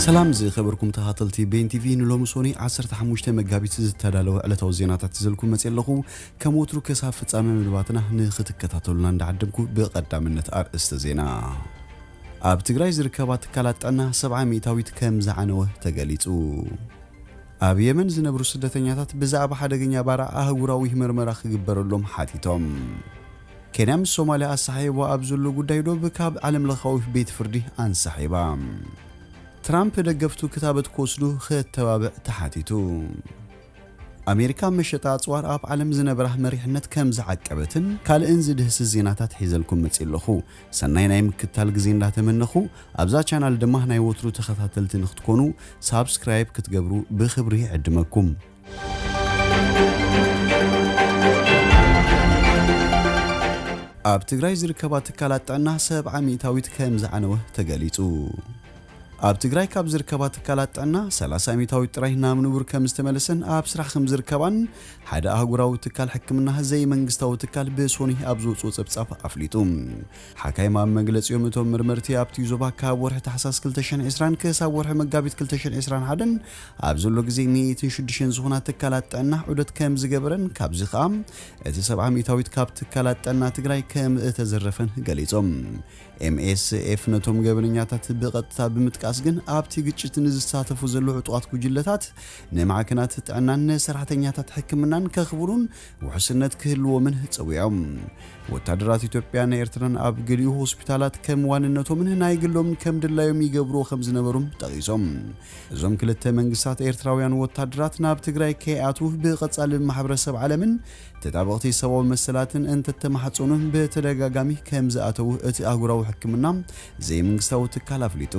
سلام زي خبركم تهاتلتي بين تي في نلوم سوني 15 مغابيت زتدالو علتو زيناتات تزلكم مصيلخو كموترو كساف فصامه مدباتنا نختكتاتلونا ندعدمكو بقدامنت ارست زينا اب تግራይ ዝርከባ ተካላጣና 70 ሚታዊት ከም ዝዓነወ ተገሊጹ ኣብ የመን ዝነብሩ ስደተኛታት ብዛዕባ ሓደገኛ ባራ አህጉራዊ ምርመራ ክግበረሎም ሓቲቶም ኬንያም ሶማሊያ አሳሒባ ኣብ ዘሎ ጉዳይ ዶብ ካብ ዓለም ለኻዊ ቤት ፍርዲ አንሳሒባ ትራምፕ ደገፍቱ ክታበት ኮስዱ ከተባብዕ ተሓቲቱ አሜሪካ መሸጣ አጽዋር ኣብ ዓለም ዝነበራ መሪሕነት ከም ዝዓቀበትን ካልእን ዝድህስ ዜናታት ሒዘልኩም መጽለኹ ሰናይ ናይ ምክታል ግዜ እንዳተመነኹ ኣብዛ ቻናል ድማ ናይ ወትሩ ተኸታተልቲ ንኽትኮኑ ሳብስክራይብ ክትገብሩ ብኽብሪ ዕድመኩም ኣብ ትግራይ ዝርከባ ተካላጣና 70 ሚታዊት ከም ዝዓነወ ተገሊጹ ኣብ ትግራይ ካብ ዝርከባ ተካላጣና 30 ሚታዊት ጥራይ ናብ ንቡር ከም ዝተመለሰን ኣብ ስራሕ ከም ዝርከባን ሓደ አህጉራዊ ትካል ሕክምና ዘይ መንግስታዊ ትካል በሶኒ ኣብ ዝውጽኡ ጸብጻብ ኣፍሊጡ ሓካይማ መግለጺኦም እቶም ምርመርቲ ኣብቲ ዞባ ካብ ወርሒ ታሕሳስ 2020 ክሳብ ወርሒ መጋቢት 2021 ኣብ ዘሎ ግዜ 106 ዝኾና ተካላጣና ዑደት ከም ዝገበረን ካብዚ ኸዓ እቲ 70 ሚታዊት ካብ ተካላጣና ትግራይ ከም እተዘረፈን ገሊጾም MSF ነቶም ገበነኛታት ብቐጥታ ብምጥቃስ ግን ኣብቲ ግጭት ንዝሳተፉ ዘለዉ ዕጡቃት ጉጅለታት ንማዕከናት ጥዕናን ሰራሕተኛታት ሕክምናን ከኽብሩን ውሕስነት ክህልዎምን ጸዊዖም ወታደራት ኢትዮጵያና ኤርትራን ኣብ ገሊኡ ሆስፒታላት ከም ዋንነቶምን ናይ ግሎምን ከም ድላዮም ይገብሩ ከም ዝነበሩም ጠቂሶም እዞም ክልተ መንግስታት ኤርትራውያን ወታደራት ናብ ትግራይ ከኣቱ ብቐጻሊ ማሕበረሰብ ዓለምን ተጣበቕቲ ሰብአዊ መሰላትን እንተተማሐጹኑን በተደጋጋሚ ከም ዝኣተው እቲ አህጉራዊ ሕክምና ዘይ መንግስታዊ ትካል ኣፍሊጡ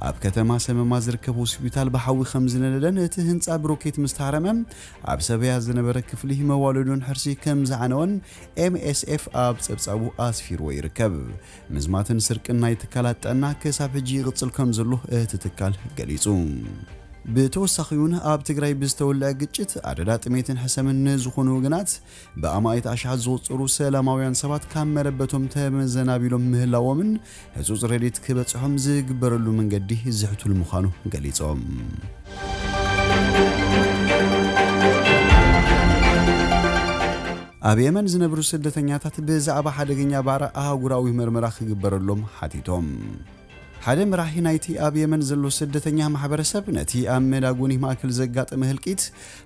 ኣብ ከተማ ሰመማ ዝርከብ ሆስፒታል በሓዊ ከም ዝነደደን እቲ ህንጻ ብሮኬት ምስተሃረመ ኣብ ሰበያ ዝነበረ ክፍሊ መዋለዶን ሕርሲ ከም ዝዓነወን MSF ኣብ ጸብጻቡ ኣስፊርዎ ይርከብ ምዝማትን ስርቅን ናይ ተካላጣና ክሳብ ሕጂ ይቕጽል ከም ዘሎ እቲ ትካል ገሊጹ በተወሳኺውን ኣብ ትግራይ ብዝተወልዐ ግጭት ኣደዳ ጥሜትን ሕሰምን ዝኾኑ ወገናት በኣማይት ኣሽሓት ዝወፅሩ ሰላማውያን ሰባት ካብ መረበቶም ተመዘናቢሎም ምህላዎምን ህጹጽ ረዲት ክበጽሖም ዝግበረሉ መንገዲ ዝሕቱል ምዃኑ ገሊጾም ኣብ የመን ዝነብሩ ስደተኛታት ብዛዕባ ሓደገኛ ባራ አህጉራዊ ምርመራ ክግበረሎም ሓቲቶም ሓደ መራሒ ናይቲ ኣብ የመን ዘሎ ስደተኛ ማሕበረሰብ ነቲ ኣብ መዳጎኒ ማእከል ዘጋጠመ ህልቂት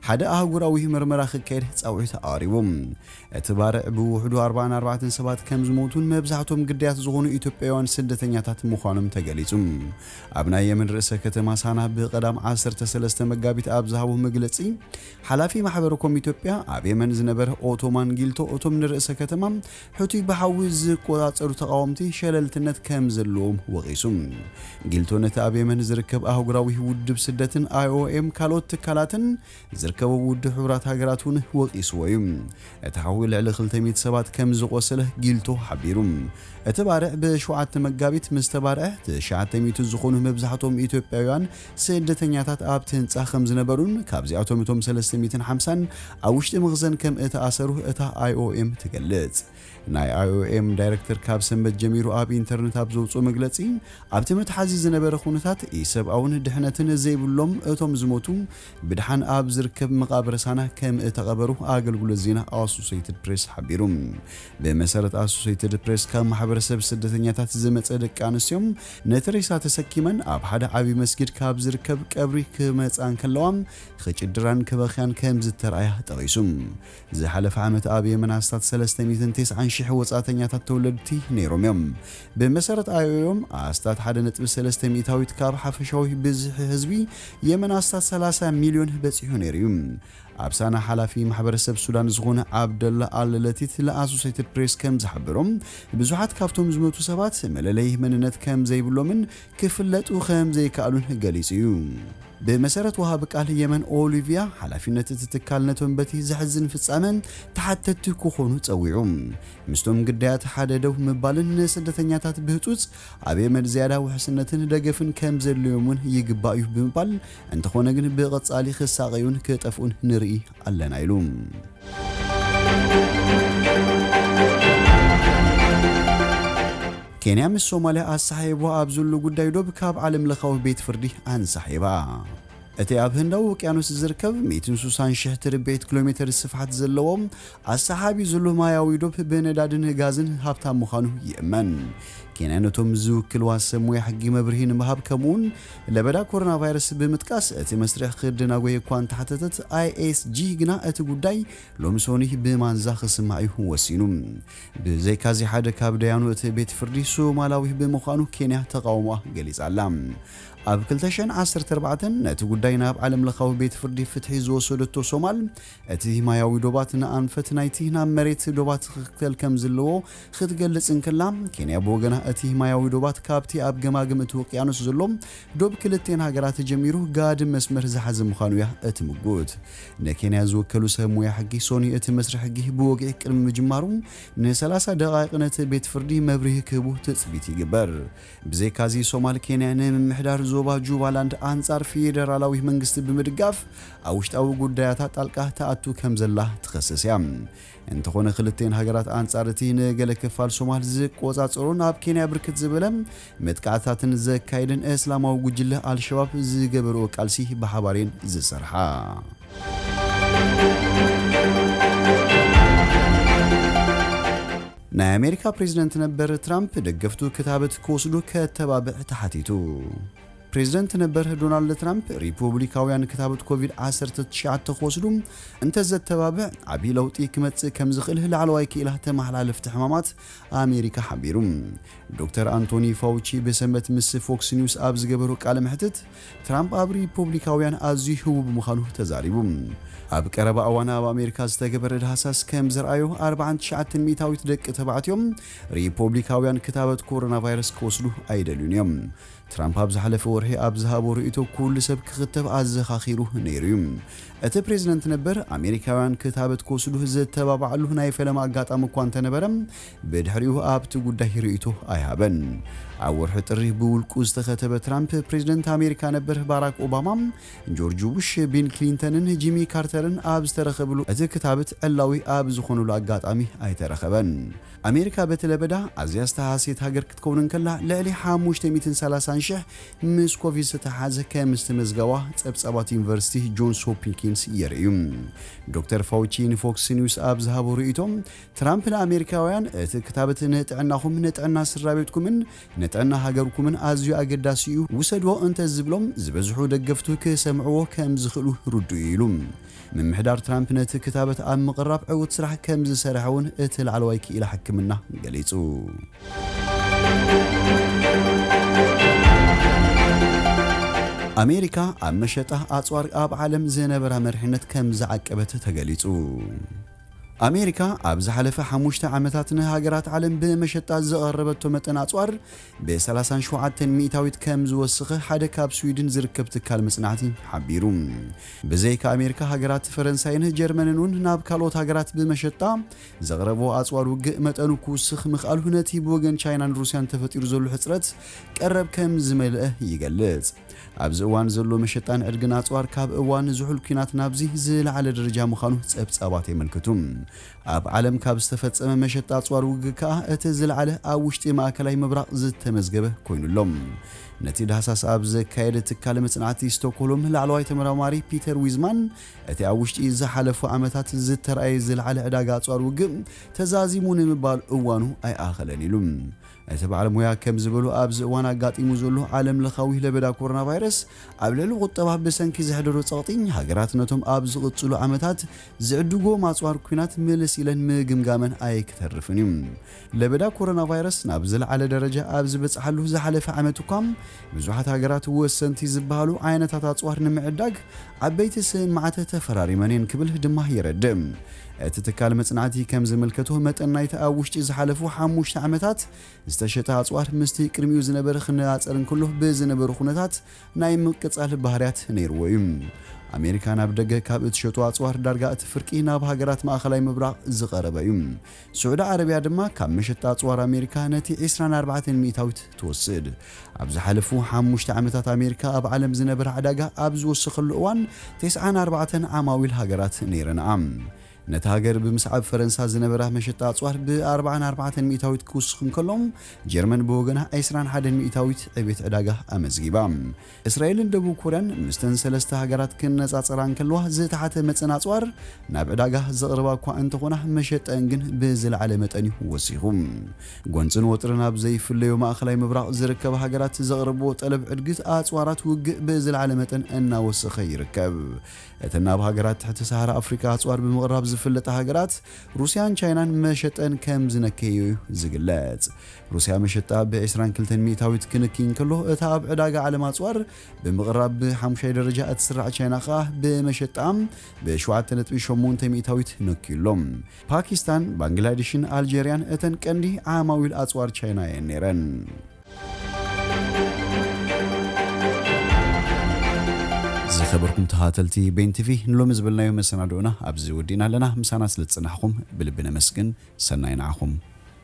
ሓደ አህጉራዊ ምርመራ ክካየድ ጻውዒት ኣቅሪቦም እቲ ባርዕ ብውሕዱ 44 ሰባት ከም ዝሞቱን መብዛሕቶም ግዳያት ዝኾኑ ኢትዮጵያውያን ስደተኛታት ምዃኖም ተገሊጹ ኣብ ናይ የመን ርእሰ ከተማ ሳና ብቀዳም 13 መጋቢት ኣብ ዝሃቡ መግለጺ ሓላፊ ማሕበረኮም ኢትዮጵያ ኣብ የመን ዝነበረ ኦቶማን ጊልቶ እቶም ንርእሰ ከተማ ሕቱ በሓዊ ዝቆጻጸሩ ተቃወምቲ ሸለልትነት ከም ዘለዎም ወቂሱ ጊልቶነት ኣብ የመን ዝርከብ አህጉራዊ ውድብ ስደትን IOM ካልኦት ትካላትን ዝርከቡ ውድብ ሕብራት ሃገራቱን ወቂስዎዩ እቲ ሓዊ ልዕሊ 200 ሰባት ከም ዝቆሰለ ጊልቶ ሓቢሩ እቲ ባርዕ ብ7 መጋቢት ምስተባርዕ 900 ዝኾኑ መብዛሕቶም ኢትዮጵያውያን ስደተኛታት ኣብ ህንጻ ከም ዝነበሩን ካብዚኣቶም 350 ኣብ ውሽጢ መኽዘን ከም እተኣሰሩ እታ IOM ትገልጽ ናይ IOM ዳይሬክተር ካብ ሰንበት ጀሚሩ ኣብ ኢንተርኔት ኣብ ዘውጽኦ መግለጺ ኣብቲ መትሓዚ ዝነበረ ኩነታት ኢሰብኣውን ድሕነትን ዘይብሎም እቶም ዝሞቱ ብድሓን ኣብ ዝርከብ መቃብረ ሳና ከም እተቐበሩ ኣገልግሎት ዜና ኣሶሲኤትድ ፕሬስ ሓቢሩ ብመሰረት ኣሶሲኤትድ ፕሬስ ካብ ማሕበረሰብ ስደተኛታት ዝመጸ ደቂ ኣንስዮም ነቲ ሬሳ ተሰኪመን ኣብ ሓደ ዓቢ መስጊድ ካብ ዝርከብ ቀብሪ ክመጻን ከለዋም ክጭድራን ክበኽያን ከም ዝተረኣያ ጠቂሱ ዝሓለፈ ዓመት ኣብ የመን ኣስታት 390 ወጻተኛታት ተወለድቲ ነይሮም እዮም በመሰረት IOM ኣስታት 1.3 ሚታዊት ካብ ሓፈሻዊ ብዝሕ ህዝቢ የመን ኣስታት 30 ሚልዮን በጽሑ ነይሩ ኣብ ሳና ሓላፊ ማሕበረሰብ ሱዳን ዝኾነ ዓብደላ አልለቲት ለአሶሲኤትድ ፕሬስ ከም ዝሓበሮም ብዙሓት ካብቶም ዝሞቱ ሰባት መለለይ መንነት ከም ዘይብሎምን ክፍለጡ ከም ዘይከኣሉን ገሊጹ እዩ بمسارة وهاب قال يمن أوليفيا حلفينة تتكال نتون بتي زحزن في السامن تحت كوخونو تسويعهم مستوم قديات حددو مبالن سدتنياتات بهتوز أبي من زيادة وحسنة دقفن كم زل يومون يقبايو بمبال أنت خونا جن بغط علي خساقيون كتفون نري على نايلوم ኬንያ ምስ ሶማልያ ኣሳሒባ ኣብ ዘሎ ጉዳይ ዶብ ካብ ዓለም ለኻዊ ቤት ፍርዲ ኣንሳሒባ እቲ ኣብ ህንዳዊ ውቅያኖስ ዝርከብ 160,000 ትርቤት ኪሎሜትር ስፍሓት ዘለዎም ኣሰሓቢ ዘሎ ማያዊ ዶብ ብነዳድን ጋዝን ሃብታም ምዃኑ ይእመን ኬንያ ነቶም ዝውክል ዋሰብ ሞያ ሕጊ መብርሂ ንምሃብ ከምኡን ለበዳ ኮሮና ቫይረስ ብምጥቃስ እቲ መስርሕ ክድናጎየ እኳ እንተሓተተት ISG ግና እቲ ጉዳይ ሎሚ ሶኒ ብማንዛ ክስማዕ እዩ ወሲኑ ብዘይካዚ ሓደ ካብ ደያኑ እቲ ቤት ፍርዲ ሶማላዊ ብምዃኑ ኬንያ ተቃውሞ ገሊጻላ ኣብ 2014 ነቲ ጉዳይ ናብ ዓለም ለኻዊ ቤት ፍርዲ ፍትሒ ዝወሰደቶ ሶማል እቲ ማያዊ ዶባት ንኣንፈት ናይቲ ናብ መሬት ዶባት ክክተል ከም ዘለዎ ክትገልጽ እንከላ ኬንያ ብወገና እቲ ማያዊ ዶባት ካብቲ ኣብ ገማግም እቲ ውቅያኖስ ዘሎ ዶብ ክልቴን ሃገራት ጀሚሩ ጋድም መስመር ዝሓዘ ምዃኑ እያ እትምጉት ንኬንያ ዝወከሉ ሰብ ሞያ ሕጊ ሶኒ እቲ መስርሕ ሕጊ ብወግዒ ቅድሚ ምጅማሩ ን30 ደቂቕ ነቲ ቤት ፍርዲ መብርሂ ክህቡ ትጽቢት ይግበር ብዘይካዚ ሶማል ኬንያ ንምምሕዳር ዞባ ጁባላንድ አንጻር ፌደራላዊ መንግስት ብምድጋፍ አውሽጣዊ ጉዳያታት ጣልቃ ተኣቱ ከም ዘላ ተኸሰስያ እንተኾነ ክልቴን ሃገራት አንጻር እቲ ነገለ ክፋል ሶማል ዝቆጻጽሩን ኣብ ኬንያ ብርክት ዝበለ መጥቃዕታትን ዘካይድን እስላማዊ ጉጅለ አልሸባብ ዝገበርኦ ቃልሲ በሓባሬን ዝሰርሓ ናይ አሜሪካ ፕሬዝዳንት ነበር ትራምፕ ደገፍቱ ክታበት ክወስዱ ከተባብዕ ተሓቲቱ ፕሬዝዳንት ነበር ዶናልድ ትራምፕ ሪፑብሊካውያን ክታበት ኮቪድ-19 ክወስዱ እንተዘተባብዕ ዓቢ ለውጢ ክመጽእ ከም ዝኽእል ላዕለዋይ ክኢላ ተመሓላለፍቲ ሕማማት አሜሪካ ሓቢሩ ዶክተር አንቶኒ ፋውቺ በሰንበት ምስ ፎክስ ኒውስ ኣብ ዝገበሩ ቃለ መሕትት ትራምፕ ኣብ ሪፑብሊካውያን ኣዝዩ ህቡብ ምዃኑ ተዛሪቡ ኣብ ቀረባ እዋን ኣብ አሜሪካ ዝተገበረ ዳህሳስ ከም ዝረኣዩ 49 ሚታዊት ደቂ ተባዕትዮም ሪፑብሊካውያን ክታበት ኮሮና ቫይረስ ክወስዱ ኣይደልዩን እዮም ትራምፕ ኣብ ዝሓለፈ ወርሒ ኣብ ዝሃቦ ርእይቶ ኩሉ ሰብ ክኽተብ ኣዘኻኺሩ ነይሩ እቲ ፕሬዝዳንት ነበር አሜሪካውያን ክታበት ክወስዱ ዝተባብዓሉ ናይ ፈለማ ኣጋጣሚ እኳ እንተነበረ ብድሕሪኡ ኣብቲ ጉዳይ ርእይቶ ኣይሃበን ኣብ ወርሒ ጥሪ ብውልቁ ዝተኸተበ ትራምፕ ፕሬዝዳንት አሜሪካ ነበር ባራክ ኦባማ ጆርጅ ቡሽ ቢል ክሊንተንን ጂሚ ካርተርን ኣብ ዝተረኸብሉ እቲ ክታበት ዕላዊ ኣብ ዝኾኑሉ ኣጋጣሚ ኣይተረኸበን አሜሪካ በተለበዳ ኣዝያ ዝተሃሰየት ሃገር ክትከውን እንከላ ልዕሊ 530,000 ምስ ኮቪድ ዝተሓዘ ከም ዝተመዝገባ ጸብጻባት ዩኒቨርሲቲ ጆንስ ሆፕኪንስ የርእዩ ዶክተር ፋውቺ ንፎክስ ኒውስ ኣብ ዝሃቦ ርእይቶም ትራምፕ ንኣሜሪካውያን እቲ ክታበት ንጥዕናኹም ንጥዕና ስራቤትኩምን ንጥዕና ሃገርኩምን ኣዝዩ ኣገዳሲ እዩ ውሰድዎ እንተ ዝብሎም ዝበዝሑ ደገፍቱ ክሰምዕዎ ከም ዝኽእሉ ርዱእ ኢሉ ምምሕዳር ትራምፕ ነቲ ክታበት ኣብ ምቕራብ ዕውት ስራሕ ከም ዝሰርሐውን እቲ ላዕለዋይ ክኢላ ሕክምና ገሊጹ አሜሪካ ኣብ መሸጣ ኣጽዋር ኣብ ዓለም ዝነበራ መርሕነት ከም ዝዓቀበት ተገሊጹ አሜሪካ ኣብ ዝሓለፈ 5 ዓመታት ንሃገራት ዓለም በመሸጣ ዘቐረበቶ መጠን ኣጽዋር ብ37 ሚታዊት ከም ዝወስኸ ሓደ ካብ ስዊድን ዝርከብ ትካል መጽናዕቲ ሓቢሩ ብዘይካ አሜሪካ ሃገራት ፈረንሳይን ጀርመንን ናብ ካልኦት ሃገራት በመሸጣ ዘቕረቦ ኣጽዋር ውግእ መጠኑ ክውስኽ ምኽኣሉ ነቲ ብወገን ቻይናን ሩስያን ተፈጢሩ ዘሎ ሕጽረት ቀረብ ከም ዝመልአ ይገልጽ ኣብዚ እዋን ዘሎ መሸጣን ዕድግን ኣጽዋር ካብ እዋን ዝሑል ኩናት ናብዚ ዝለዓለ ደረጃ ምዃኑ ጸብጻባት የመልክቱ ኣብ ዓለም ካብ ዝተፈጸመ መሸጣ ኣጽዋር ውግእ ከዓ እቲ ዝለዓለ ኣብ ውሽጢ ማእከላይ ምብራቕ ዝተመዝገበ ኮይኑሎም ነቲ ዳህሳስ ኣብ ዘካየደ ትካል መጽናዕቲ ስቶክሆልም ላዕለዋይ ተመራማሪ ፒተር ዊዝማን እቲ ኣብ ውሽጢ ዝሓለፉ ዓመታት ዝተረኣየ ዝለዓለ ዕዳጋ ኣጽዋር ውግእ ተዛዚሙ ንምባል እዋኑ ኣይኣኸለን ኢሉ እቲ በዓል ሞያ ከም ዝበሉ ኣብ ዝእዋን ኣጋጢሙ ዘሎ ዓለም ለኻዊ ለበዳ ኮሮና ቫይረስ ኣብ ልዕሊ ቁጠባ ብሰንኪ ዝሕደሮ ጸቕጢኝ ሃገራት ነቶም ኣብ ዝቕጽሉ ዓመታት ዝዕድጎ ማጽዋር ኩናት ምልስ ኢለን ምግምጋመን ኣይክተርፍን እዩ ለበዳ ኮሮና ቫይረስ ናብ ዝለዓለ ደረጃ ኣብ ዝበጽሓሉ ዝሓለፈ ዓመት እኳ ብዙሓት ሃገራት ወሰንቲ ዝበሃሉ ዓይነታት ኣጽዋር ንምዕዳግ ዓበይቲ ስምዓተ ተፈራሪመን ክብል ድማ ይረድእ እቲ ትካል መጽናዕቲ ከም ዝምልከቶ መጠን ናይቲ ኣብ ውሽጢ ዝሓለፉ 5 ዓመታት ዝተሸጠ ኣጽዋር ምስቲ ቅድሚኡ ዝነበረ ክነጻጸርን ከሎ ብዝነበሩ ኩነታት ናይ ምቅጻል ባህርያት ነይርዎ እዩ አሜሪካ ናብ ደገ ካብ እትሸጡ ኣጽዋር ዳርጋ እቲ ፍርቂ ናብ ሃገራት ማእከላይ ምብራቕ ዝቐረበ እዩ ሳዑዲ ዓረብያ ድማ ካብ መሸጣ ኣጽዋር አሜሪካ ነቲ 24 ሚታዊት ትወስድ ኣብ ዝሓለፉ 5 ዓመታት አሜሪካ ኣብ ዓለም ዝነበረ ዕዳጋ ኣብ ዝወሰኸሉ እዋን 94 ዓማዊል ሃገራት ነይረን نتهاجر بمسعب فرنسا زنبره مشط أصوار ب44 مئتاويت كوسخن كلهم جرمن بوغنا أيسران حدن مئتاويت عبيت عداقة أمزجيبام إسرائيل دبو كوريان مستن سلسته هاجرات كنز أصران كلوه زيت حتى متسن أصوار ناب عداقة زغربا كو أنتقونه مشط أنجن بزل علامة أني وسيهم قنصن وطرنا بزي في الليو ما أخلاي مبرق زركب هاجرات زغربو طلب عدقت أصوارات وق بزل علامة أن وسخ يركب اتناب هاجرات تحت سهرة أفريقيا أصوار بمغرب زفلت هاجرات روسيان تشاينان مشطن كم زنكيو زقلات روسيا مشطة بإسران كلتن ميتاويت كنكين كله اتاب عداقة على أصوار بمغرب بحمشي درجة أتسرع تشاينا خاه بمشطام بشوعة تنتبشمون تميتاويت نكيلهم باكستان بنغلاديشن ألجيريان اتن كندي عاماويل أصوار تشاينا ينيرن خبركم تهاتلتي بين تيفي نلوم زبلنا يوم سنادونا أبزي ودينا لنا مسانا سلتصنحكم بلبنا مسكن سنين عخم